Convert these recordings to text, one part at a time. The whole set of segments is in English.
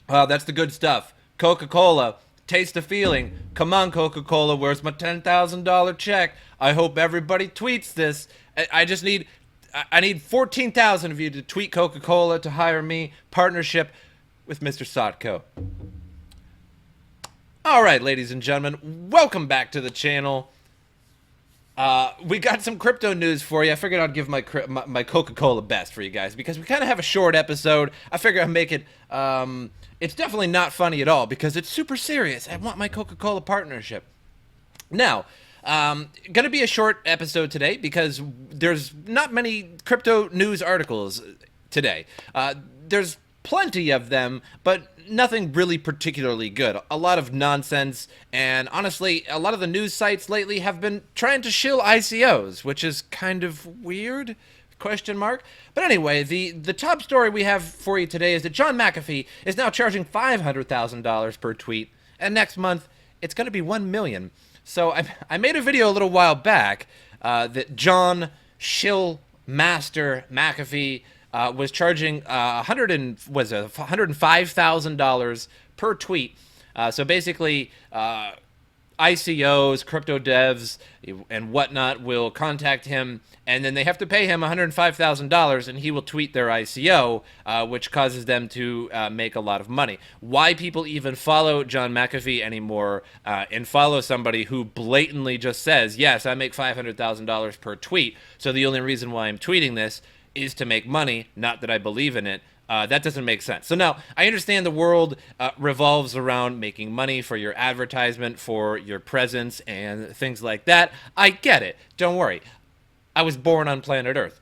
That's the good stuff. Coca-Cola, taste the feeling. Come on, Coca-Cola, where's my $10,000 check? I hope everybody tweets this. I just need, I need 14,000 of you to tweet Coca-Cola to hire me. Partnership with MrSotko. All right, ladies and gentlemen, welcome back to the channel. We got some crypto news for you. I figured I'd give my Coca-Cola best for you guys because we kind of have a short episode. I figured I'd make it. It's definitely not funny at all because it's super serious. I want my Coca-Cola partnership. Now, gonna be a short episode today because there's not many crypto news articles today. There's plenty of them, but nothing really particularly good. A lot of nonsense, and honestly, a lot of the news sites lately have been trying to shill ICOs, which is kind of weird. Question mark. But anyway, the top story we have for you today is that John McAfee is now charging $500,000 per tweet, and next month it's going to be $1 million. So I made a video a little while back that John Shill Master McAfee was charging $105,000 per tweet. So basically, ICOs, crypto devs, and whatnot will contact him, and then they have to pay him $105,000, and he will tweet their ICO, which causes them to make a lot of money. Why people even follow John McAfee anymore and follow somebody who blatantly just says, yes, I make $500,000 per tweet, so the only reason why I'm tweeting this is to make money, not that I believe in it. That doesn't make sense. So now, I understand the world revolves around making money for your advertisement, for your presence, and things like that. I get it. Don't worry. I was born on planet Earth.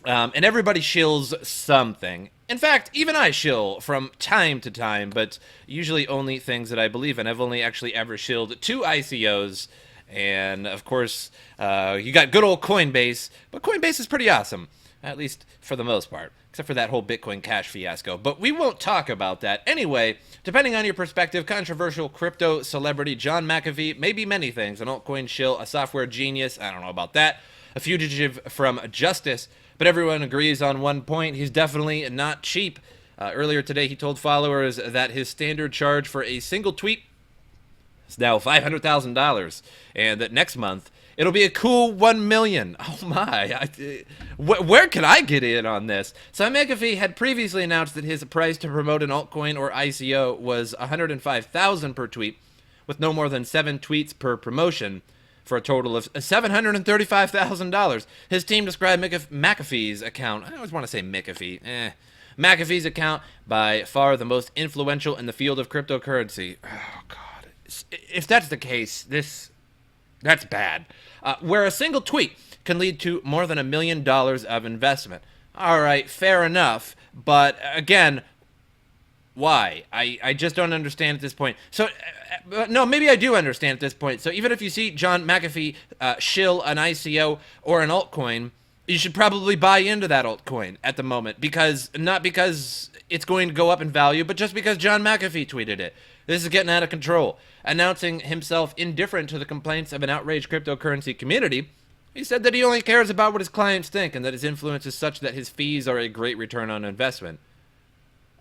And everybody shills something. In fact, even I shill from time to time, but usually only things that I believe in. I've only actually ever shilled 2 ICOs. And, of course, you got good old Coinbase. But Coinbase is pretty awesome. At least for the most part, except for that whole Bitcoin Cash fiasco. But we won't talk about that. Anyway, depending on your perspective, controversial crypto celebrity John McAfee may be many things. An altcoin shill, a software genius, I don't know about that, a fugitive from justice, but everyone agrees on one point, he's definitely not cheap. Earlier today, he told followers that his standard charge for a single tweet is now $500,000, and that next month, it'll be a cool $1 million. Oh my, where can I get in on this? So McAfee had previously announced that his price to promote an altcoin or ICO was $105,000 per tweet, with no more than 7 tweets per promotion, for a total of $735,000. His team described McAfee's account, I always want to say McAfee, McAfee's account, by far the most influential in the field of cryptocurrency. Oh God, if that's the case, that's bad. Where a single tweet can lead to more than $1 million of investment. All right, fair enough. But again, why? I just don't understand at this point. So, no, maybe I do understand at this point. So even if you see John McAfee shill an ICO or an altcoin, you should probably buy into that altcoin at the moment. Not because it's going to go up in value, but just because John McAfee tweeted it. This is getting out of control. Announcing himself indifferent to the complaints of an outraged cryptocurrency community, he said that he only cares about what his clients think and that his influence is such that his fees are a great return on investment.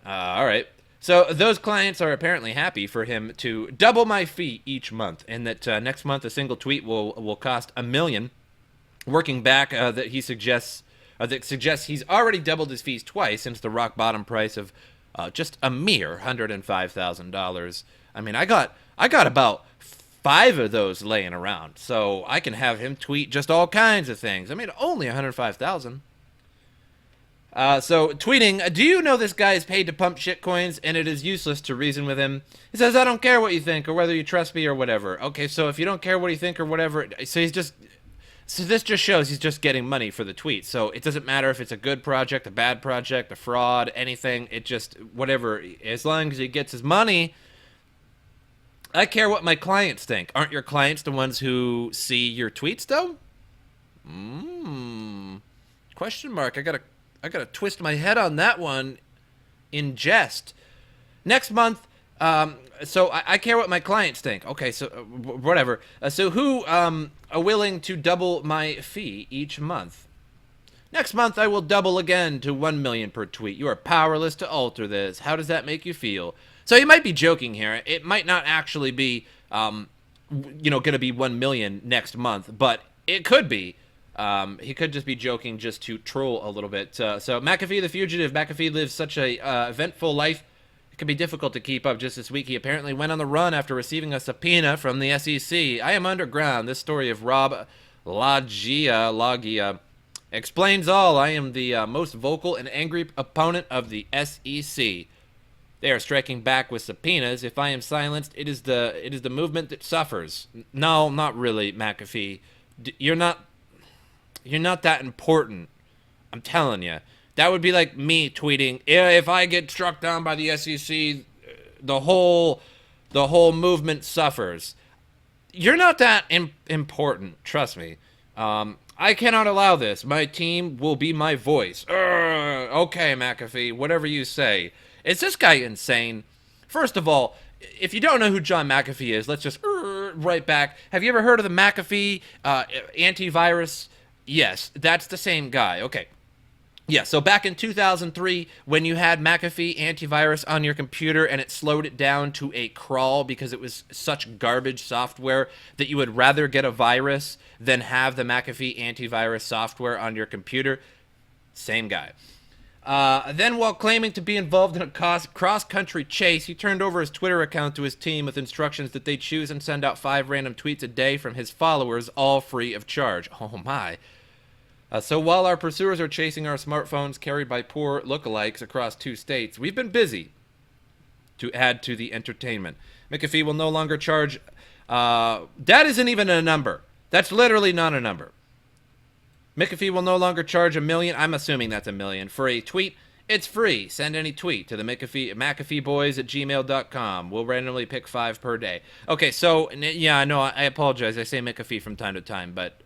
All right. So those clients are apparently happy for him to double my fee each month, and that next month a single tweet will cost $1 million. Working back, that suggests he's already doubled his fees twice since the rock bottom price of just a mere $105,000. I mean, I got about 5 of those laying around, so I can have him tweet just all kinds of things. I mean, only $105,000. So tweeting, do you know this guy is paid to pump shitcoins and it is useless to reason with him? He says, I don't care what you think or whether you trust me or whatever. Okay, so if you don't care what you think or whatever, so this just shows he's just getting money for the tweet. So it doesn't matter if it's a good project, a bad project, a fraud, anything. It just, whatever, as long as he gets his money. I care what my clients think. Aren't your clients the ones who see your tweets, though? Question mark. I gotta twist my head on that one in jest. Next month, so I care what my clients think. Okay, so whatever. So who are willing to double my fee each month? Next month, I will double again to 1 million per tweet. You are powerless to alter this. How does that make you feel? So he might be joking here. It might not actually be, going to be 1 million next month, but it could be. He could just be joking just to troll a little bit. So McAfee the fugitive. McAfee lives such a eventful life. It can be difficult to keep up. Just this week, he apparently went on the run after receiving a subpoena from the SEC. I am underground. This story of Rob Loggia explains all. I am the most vocal and angry opponent of the SEC. They are striking back with subpoenas. If I am silenced, it is the movement that suffers. No, not really, McAfee. You're not that important. I'm telling you. That would be like me tweeting, if I get struck down by the SEC, the whole movement suffers. You're not that important, trust me. I cannot allow this. My team will be my voice. Okay, McAfee, whatever you say. Is this guy insane? First of all, if you don't know who John McAfee is, let's just right back. Have you ever heard of the McAfee antivirus? Yes, that's the same guy. Okay. Yeah, so back in 2003, when you had McAfee antivirus on your computer and it slowed it down to a crawl because it was such garbage software that you would rather get a virus than have the McAfee antivirus software on your computer, same guy. Then, while claiming to be involved in a cross-country chase, he turned over his Twitter account to his team with instructions that they choose and send out 5 random tweets a day from his followers, all free of charge. Oh my. So while our pursuers are chasing our smartphones carried by poor lookalikes across 2 states, we've been busy to add to the entertainment. McAfee will no longer charge... that isn't even a number. That's literally not a number. McAfee will no longer charge $1 million. I'm assuming that's $1 million. For a tweet, it's free. Send any tweet to the McAfeeboys@gmail.com. We'll randomly pick 5 per day. Okay, so, yeah, I know, I apologize. I say McAfee from time to time, but...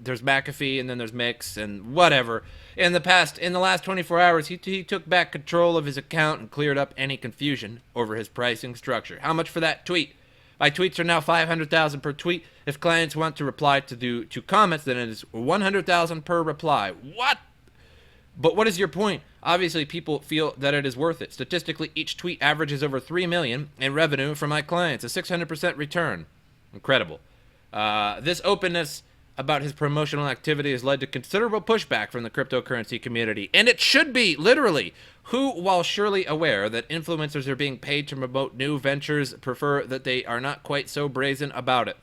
there's McAfee and then there's Mix and whatever. In the last 24 hours, he took back control of his account and cleared up any confusion over his pricing structure. How much for that tweet? My tweets are now $500,000 per tweet. If clients want to reply to comments, then it is $100,000 per reply. What? But what is your point? Obviously, people feel that it is worth it. Statistically, each tweet averages over $3 million in revenue for my clients, a 600% return. Incredible. This openness about his promotional activity has led to considerable pushback from the cryptocurrency community. And it should be, literally, who, while surely aware that influencers are being paid to promote new ventures, prefer that they are not quite so brazen about it.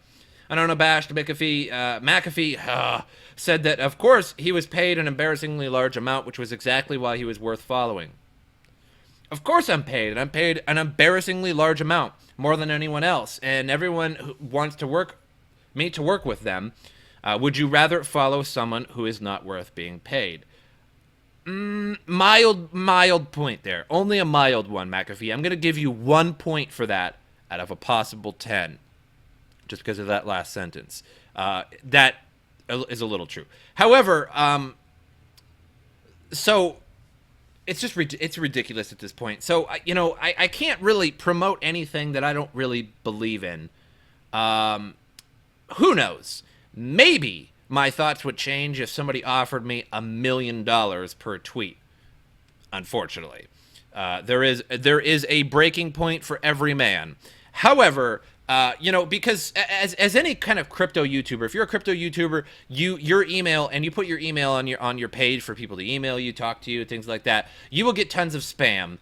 An unabashed McAfee said that, of course, he was paid an embarrassingly large amount, which was exactly why he was worth following. Of course I'm paid, and I'm paid an embarrassingly large amount, more than anyone else, and everyone who wants to work with them. Would you rather follow someone who is not worth being paid? Mild point there. Only a mild one, McAfee. I'm going to give you 1 point for that out of a possible 10. Just because of that last sentence. That is a little true. However, so it's ridiculous at this point. So, I can't really promote anything that I don't really believe in. Who knows? Maybe my thoughts would change if somebody offered me $1 million per tweet. Unfortunately, there is a breaking point for every man. However, because as any kind of crypto YouTuber, if you're a crypto YouTuber, your email, and you put your email on your page for people to email you, talk to you, things like that, you will get tons of spam.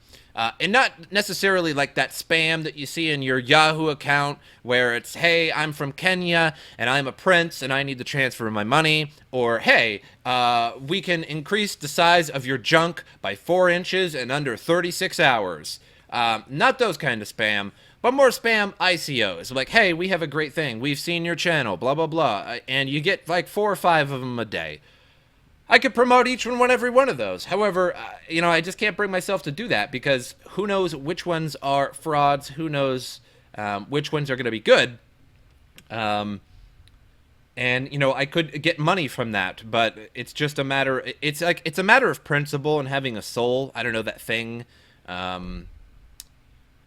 And not necessarily like that spam that you see in your Yahoo account where it's, hey, I'm from Kenya and I'm a prince and I need to transfer my money. Or, hey, we can increase the size of your junk by 4 inches in under 36 hours. Not those kind of spam, but more spam ICOs. Like, hey, we have a great thing. We've seen your channel, blah, blah, blah. And you get like 4 or 5 of them a day. I could promote each one, every one of those. However, I just can't bring myself to do that because who knows which ones are frauds? Who knows which ones are going to be good? And I could get money from that, but it's just a matter. It's a matter of principle and having a soul. I don't know that thing.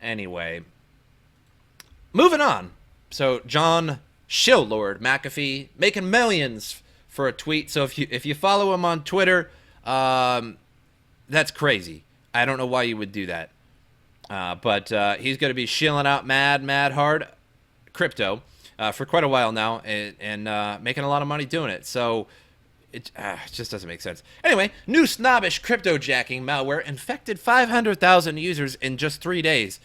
Anyway, moving on. So John Shill Lord McAfee making millions for a tweet. So if you follow him on Twitter, that's crazy. I don't know why you would do that. But he's going to be shilling out mad hard crypto for quite a while now, and making a lot of money doing it. So it just doesn't make sense. Anyway, new snobbish crypto jacking malware infected 500,000 users in just 3 days.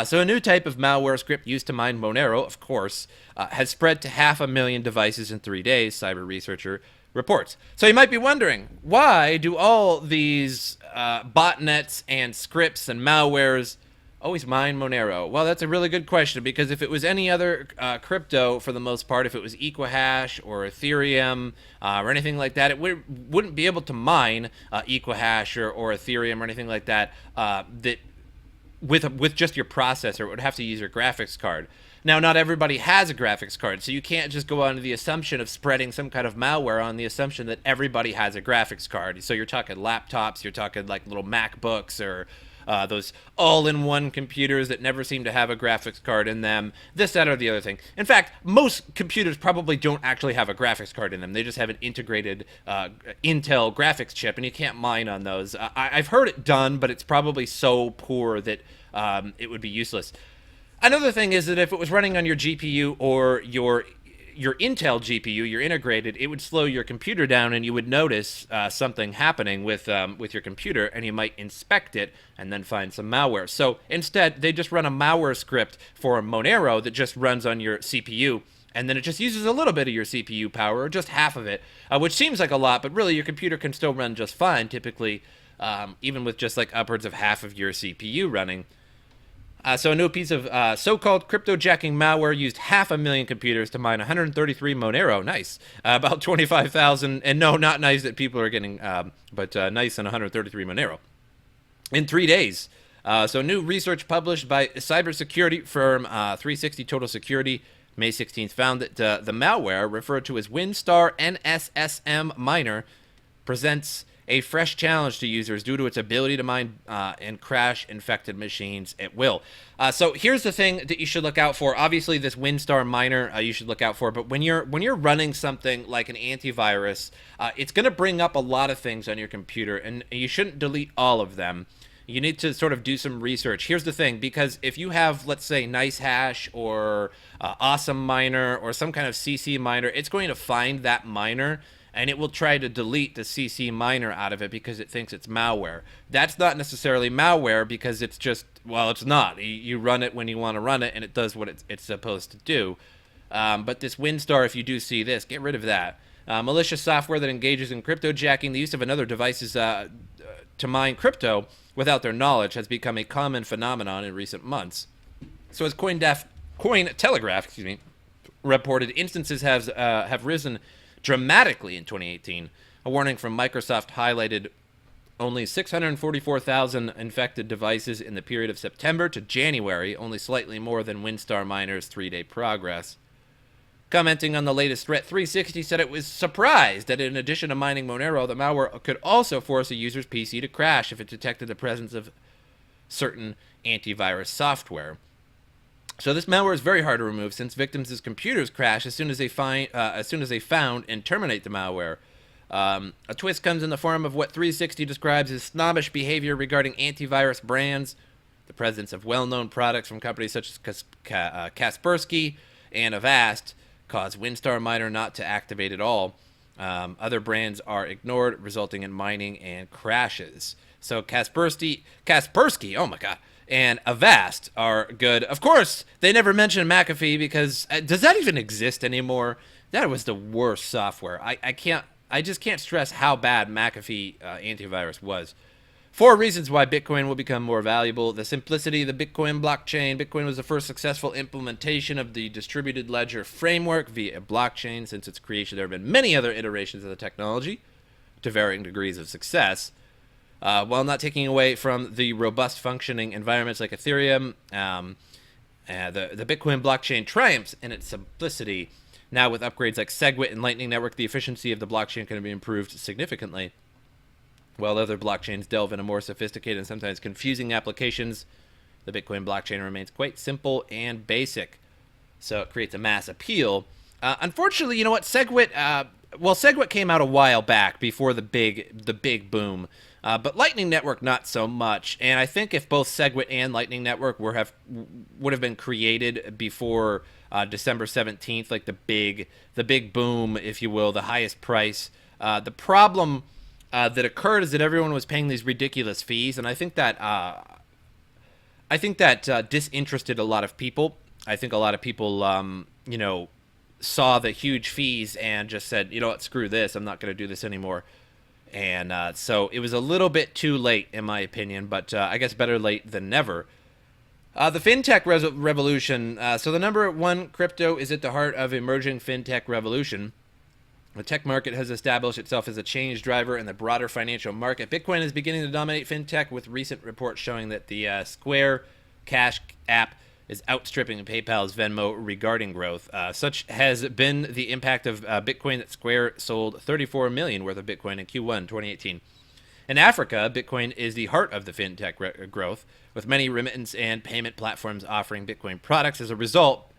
So a new type of malware script used to mine Monero, of course, has spread to 500,000 devices in 3 days, cyber researcher reports. So you might be wondering, why do all these botnets and scripts and malwares always mine Monero? Well, that's a really good question, because if it was any other crypto, for the most part, if it was Equihash or Ethereum or anything like that, it wouldn't be able to mine Equihash or Ethereum or anything like that with just your processor. It would have to use your graphics card. Now, not everybody has a graphics card, so you can't just go on to the assumption of spreading some kind of malware on the assumption that everybody has a graphics card. So you're talking laptops, you're talking like little MacBooks, or those all-in-one computers that never seem to have a graphics card in them, this, that, or the other thing. In fact, most computers probably don't actually have a graphics card in them. They just have an integrated Intel graphics chip, and you can't mine on those. I've heard it done, but it's probably so poor that it would be useless. Another thing is that if it was running on your GPU or your Intel GPU, your integrated, it would slow your computer down, and you would notice something happening with your computer, and you might inspect it and then find some malware. So instead, they just run a malware script for Monero that just runs on your CPU, and then it just uses a little bit of your CPU power, or just half of it, which seems like a lot, but really your computer can still run just fine, typically, even with just like upwards of half of your CPU running. So a new piece of so-called crypto-jacking malware used 500,000 computers to mine 133 Monero. Nice. About 25,000, and no, not nice that people are getting, but nice on 133 Monero. In 3 days. So new research published by cybersecurity firm 360 Total Security, May 16th, found that the malware, referred to as WinStar NSSM Miner, presents a fresh challenge to users due to its ability to mine and crash infected machines at will. So here's the thing that you should look out for. Obviously, this WinStar miner you should look out for, but when you're running something like an antivirus, it's going to bring up a lot of things on your computer, and you shouldn't delete all of them. You need to sort of do some research. Here's the thing, because if you have, let's say, NiceHash or Awesome Miner or some kind of CC miner, it's going to find that miner, and it will try to delete the CC miner out of it because it thinks it's malware. That's not necessarily malware, because it's just, well, it's not. You run it when you want to run it, and it does what it's supposed to do. But this WinStar, if you do see this, get rid of that. Malicious software that engages in cryptojacking, the use of another device's to mine crypto without their knowledge, has become a common phenomenon in recent months. So as Telegraph, reported, instances have risen dramatically in 2018. A warning from Microsoft highlighted only 644,000 infected devices in the period of September to January, only slightly more than WinStar Miner's 3-day progress. Commenting on the latest threat, 360 said it was surprised that in addition to mining Monero, the malware could also force a user's PC to crash if it detected the presence of certain antivirus software. So this malware is very hard to remove, since victims' computers crash as soon as they found and terminate the malware. A twist comes in the form of what 360 describes as snobbish behavior regarding antivirus brands. The presence of well-known products from companies such as Kaspersky and Avast cause WinStar Miner not to activate at all. Other brands are ignored, resulting in mining and crashes. So Kaspersky, oh my god, and Avast are good. Of course, they never mention Mcafee, because does that even exist anymore? That was the worst software. I just can't stress how bad Mcafee antivirus was. 4 reasons why Bitcoin will become more valuable. The simplicity of the Bitcoin blockchain. Bitcoin was the first successful implementation of the distributed ledger framework via blockchain. Since its creation, there have been many other iterations of the technology to varying degrees of success. While not taking away from the robust functioning environments like Ethereum, the Bitcoin blockchain triumphs in its simplicity. Now with upgrades like SegWit and Lightning Network, the efficiency of the blockchain can be improved significantly. While other blockchains delve into more sophisticated and sometimes confusing applications, the Bitcoin blockchain remains quite simple and basic. So it creates a mass appeal. Unfortunately, you know what? SegWit well, SegWit came out a while back before the big boom, but Lightning Network not so much. And I think if both SegWit and Lightning Network would have been created before December 17th, like the big boom, if you will, the highest price. The problem that occurred is that everyone was paying these ridiculous fees, and I think that disinterested a lot of people. I think a lot of people, saw the huge fees and just said, you know what, screw this, I'm not going to do this anymore. And so it was a little bit too late, in my opinion, but I guess better late than never. The fintech revolution. So the number one crypto is at the heart of emerging fintech revolution. The tech market has established itself as a change driver in the broader financial market. Bitcoin is beginning to dominate fintech, with recent reports showing that the Square Cash app is outstripping PayPal's Venmo regarding growth. Such has been the impact of Bitcoin that Square sold 34 million worth of Bitcoin in Q1 2018. In Africa, Bitcoin is the heart of the fintech growth, with many remittance and payment platforms offering Bitcoin products. As a result,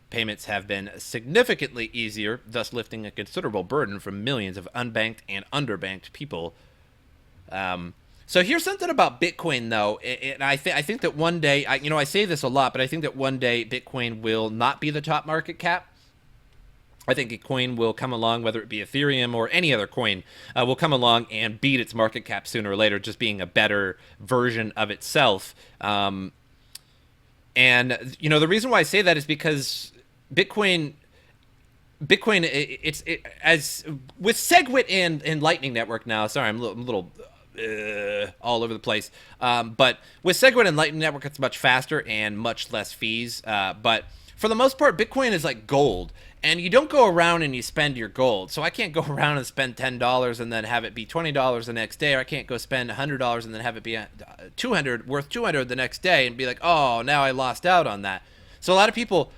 payments have been significantly easier, thus lifting a considerable burden from millions of unbanked and underbanked people. So here's something about Bitcoin, though, and I think that one day, I say this a lot, but I think that one day Bitcoin will not be the top market cap. I think a coin will come along, whether it be Ethereum or any other coin, will come along and beat its market cap sooner or later, just being a better version of itself. And the reason why I say that is because Bitcoin, as with SegWit and Lightning Network now. Sorry, I'm a little all over the place. But with SegWit and Lightning Network, it's much faster and much less fees. But for the most part, Bitcoin is like gold, and you don't go around and you spend your gold. So I can't go around and spend $10 and then have it be $20 the next day, or I can't go spend $100 and then have it be worth $200 the next day and be like, oh, now I lost out on that. So a lot of people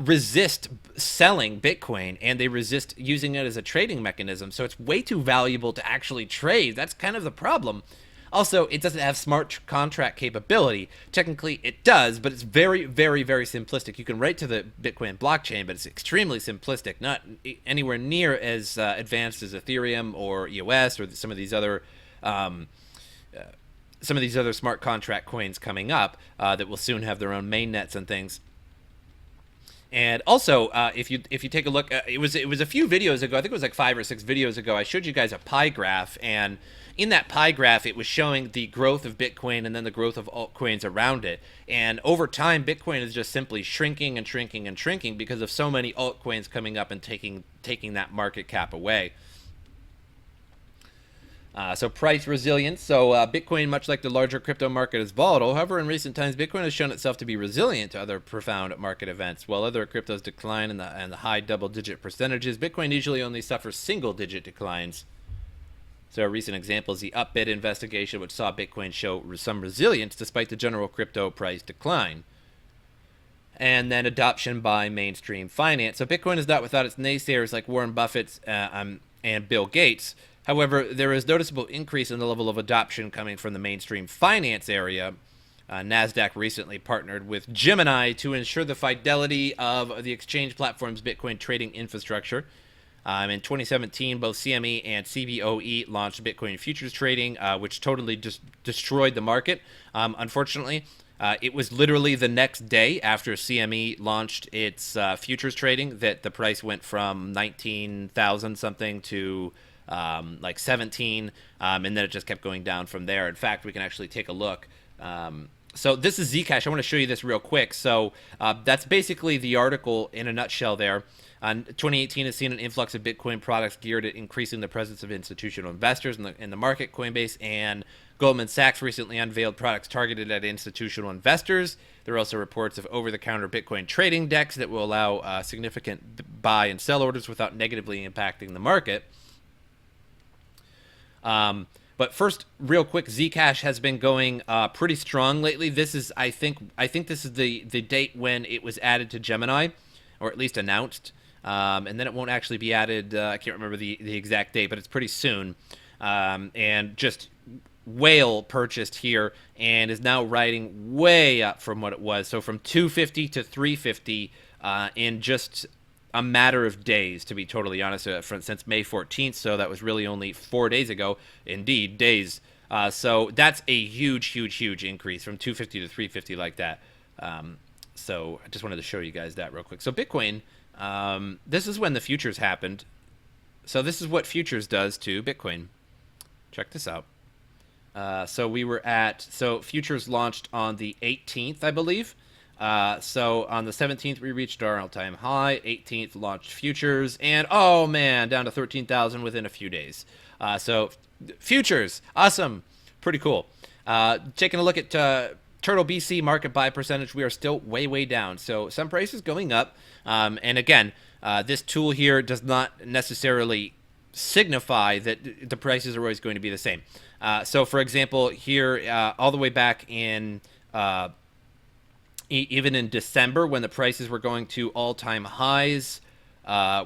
resist selling Bitcoin, and they resist using it as a trading mechanism. So it's way too valuable to actually trade. That's kind of the problem. Also, it doesn't have smart contract capability. Technically, it does, but it's very, very, very simplistic. You can write to the Bitcoin blockchain, but it's extremely simplistic, not anywhere near as advanced as Ethereum or EOS or some of these other smart contract coins coming up that will soon have their own mainnets and things. And also, if you take a look, it was a few videos ago. I think it was like 5 or 6 videos ago. I showed you guys a pie graph, and in that pie graph, it was showing the growth of Bitcoin and then the growth of altcoins around it. And over time, Bitcoin is just simply shrinking and shrinking and shrinking because of so many altcoins coming up and taking that market cap away. So price resilience. So Bitcoin, much like the larger crypto market, is volatile. However, in recent times, Bitcoin has shown itself to be resilient to other profound market events. While other cryptos decline in the high double-digit percentages, Bitcoin usually only suffers single-digit declines. So a recent example is the Upbit investigation, which saw Bitcoin show some resilience despite the general crypto price decline. And then adoption by mainstream finance. So Bitcoin is not without its naysayers like Warren Buffett and Bill Gates. However, there is noticeable increase in the level of adoption coming from the mainstream finance area. NASDAQ recently partnered with Gemini to ensure the fidelity of the exchange platform's Bitcoin trading infrastructure. In 2017, both CME and CBOE launched Bitcoin futures trading, which totally just destroyed the market. Unfortunately, it was literally the next day after CME launched its futures trading that the price went from 19,000 something to like 17, and then it just kept going down from there. In fact, we can actually take a look. So this is Zcash. I want to show you this real quick. So that's basically the article in a nutshell there. 2018 has seen an influx of Bitcoin products geared at increasing the presence of institutional investors in the market. Coinbase and Goldman Sachs recently unveiled products targeted at institutional investors. There are also reports of over-the-counter Bitcoin trading decks that will allow significant buy and sell orders without negatively impacting the market. But first, real quick, Zcash has been going pretty strong lately. This is, I think this is the date when it was added to Gemini, or at least announced. And then it won't actually be added. I can't remember the exact date, but it's pretty soon. And just whale purchased here and is now riding way up from what it was. So from 250 to 350 in just a matter of days, to be totally honest, since May 14th. So that was really only 4 days ago. Indeed, days. So that's a huge increase from 250 to 350 like that. So I just wanted to show you guys that real quick. So Bitcoin, this is when the futures happened. So this is what futures does to Bitcoin. Check this out. So futures launched on the 18th, I believe. So on the 17th, we reached our all-time high. 18th launched futures, and oh man, down to 13,000 within a few days. So futures, awesome, pretty cool. Taking a look at Turtle BC market buy percentage, we are still way down. So some prices going up, and again, this tool here does not necessarily signify that the prices are always going to be the same. So for example, here all the way back in even in December, when the prices were going to all-time highs,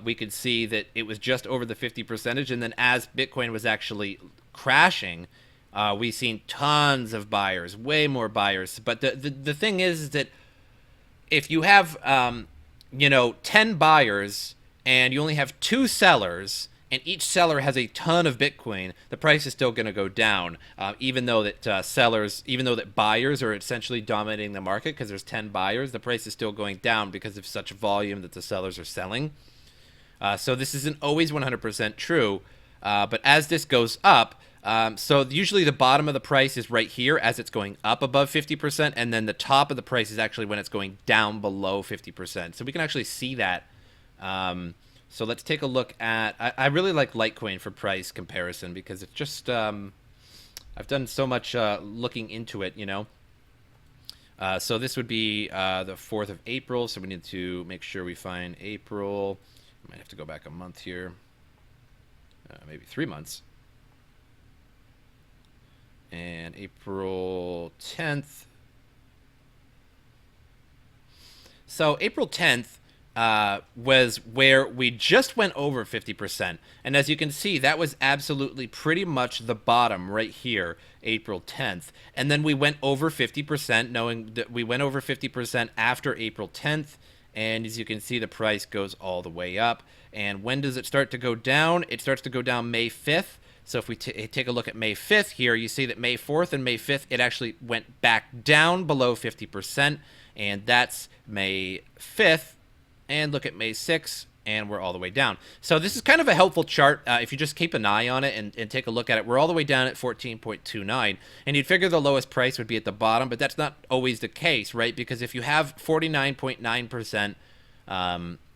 we could see that it was just over the 50 percentage. And then as Bitcoin was actually crashing, we've seen tons of buyers, way more buyers. But the thing is that if you have, 10 buyers and you only have 2 sellers, and each seller has a ton of Bitcoin, the price is still going to go down, even though that buyers are essentially dominating the market because there's 10 buyers, the price is still going down because of such volume that the sellers are selling. So this isn't always 100% true, but as this goes up, so usually the bottom of the price is right here as it's going up above 50%, and then the top of the price is actually when it's going down below 50%. So we can actually see that. So let's take a look at, I really like Litecoin for price comparison because it's just, I've done so much looking into it, So this would be the 4th of April, so we need to make sure we find April. I might have to go back a month here, maybe 3 months. And April 10th. So April 10th, was where we just went over 50%. And as you can see, that was absolutely pretty much the bottom right here, April 10th. And then we went over 50%, knowing that we went over 50% after April 10th. And as you can see, the price goes all the way up. And when does it start to go down? It starts to go down May 5th. So if we take a look at May 5th here, you see that May 4th and May 5th, it actually went back down below 50%. And that's May 5th. And look at May 6th, and we're all the way down. So this is kind of a helpful chart if you just keep an eye on it and take a look at it. We're all the way down at 14.29, and you'd figure the lowest price would be at the bottom, but that's not always the case, right? Because if you have 49.9%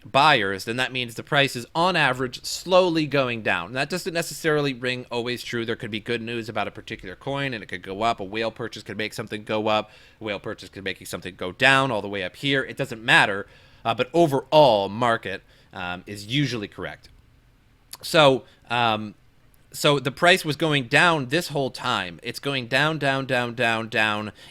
buyers, then that means the price is, on average, slowly going down. And that doesn't necessarily ring always true. There could be good news about a particular coin, and it could go up. A whale purchase could make something go up. A whale purchase could make something go down all the way up here. It doesn't matter. But overall, market is usually correct. So the price was going down this whole time. It's going down.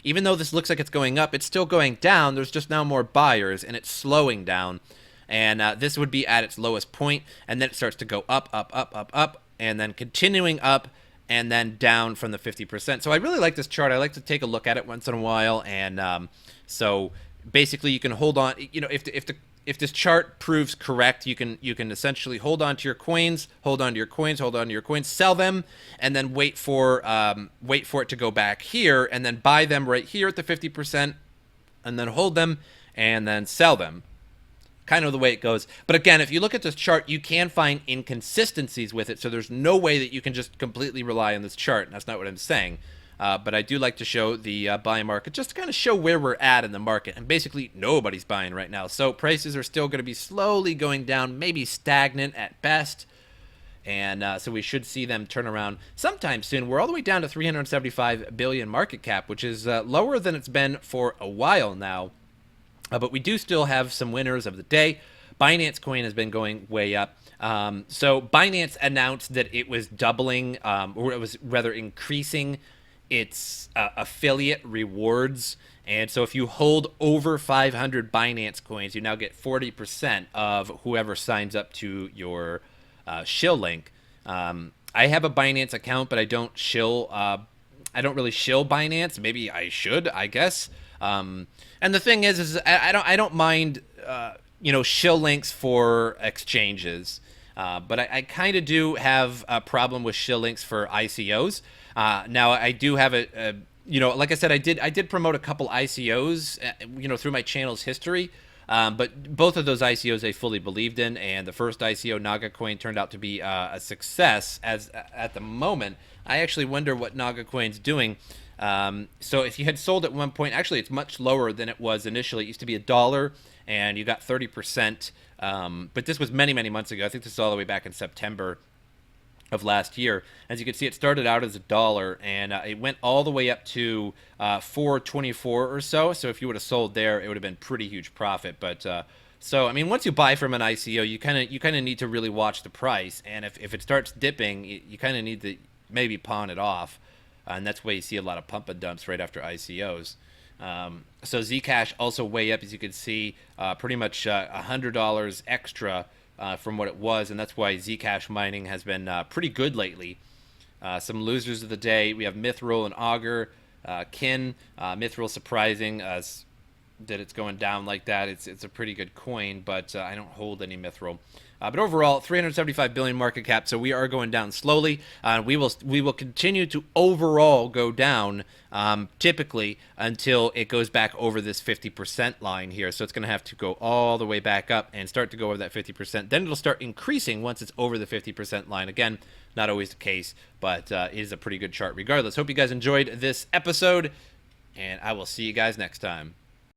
Even though this looks like it's going up, it's still going down. There's just now more buyers, and it's slowing down. And this would be at its lowest point, and then it starts to go up, and then continuing up, and then down from the 50%. So I really like this chart. I like to take a look at it once in a while, and so basically you can hold on, if this chart proves correct, you can essentially hold on to your coins, sell them, and then wait for it to go back here, and then buy them right here at the 50%, and then hold them, and then sell them. Kind of the way it goes. But again, if you look at this chart, you can find inconsistencies with it, so there's no way that you can just completely rely on this chart. That's not what I'm saying. But I do like to show the buy market just to kind of show where we're at in the market. And basically, nobody's buying right now. So prices are still going to be slowly going down, maybe stagnant at best. And so we should see them turn around sometime soon. We're all the way down to 375 billion market cap, which is lower than it's been for a while now. But we do still have some winners of the day. Binance coin has been going way up. So Binance announced that it was doubling, or it was rather increasing its affiliate rewards. And so if you hold over 500 Binance coins, you now get 40% of whoever signs up to your Shill link. I have a Binance account, but I don't shill. I don't really shill Binance. Maybe I should, I guess. And the thing is I don't mind shill links for exchanges. But I kind of do have a problem with shill links for ICOs. Now I do have like I said, I did promote a couple ICOs, through my channel's history. But both of those ICOs I fully believed in, and the first ICO, Nagacoin, turned out to be a success. As at the moment, I actually wonder what Nagacoin's doing. So if you had sold at one point, actually it's much lower than it was initially. It used to be $1, and you got 30%. But this was many, many months ago. I think this is all the way back in September of last year. As you can see, it started out as $1, and it went all the way up to 4.24 or so. So if you would have sold there, it would have been pretty huge profit. But so I mean, once you buy from an ICO, you kind of need to really watch the price, and if it starts dipping, you kind of need to maybe pawn it off, and that's why you see a lot of pump and dumps right after ICOs. So Zcash also way up, as you can see, pretty much $100 extra from what it was, and that's why Zcash mining has been pretty good lately. Some losers of the day, we have Mithril and Augur. Kin, Mithril surprising that it's going down like that. It's a pretty good coin, but I don't hold any Mithril. But overall, 375 billion market cap, so we are going down slowly. We will continue to overall go down, typically until it goes back over this 50% line here. So it's going to have to go all the way back up and start to go over that 50%. Then it'll start increasing once it's over the 50% line. Again, not always the case, but it is a pretty good chart regardless. Hope you guys enjoyed this episode, and I will see you guys next time.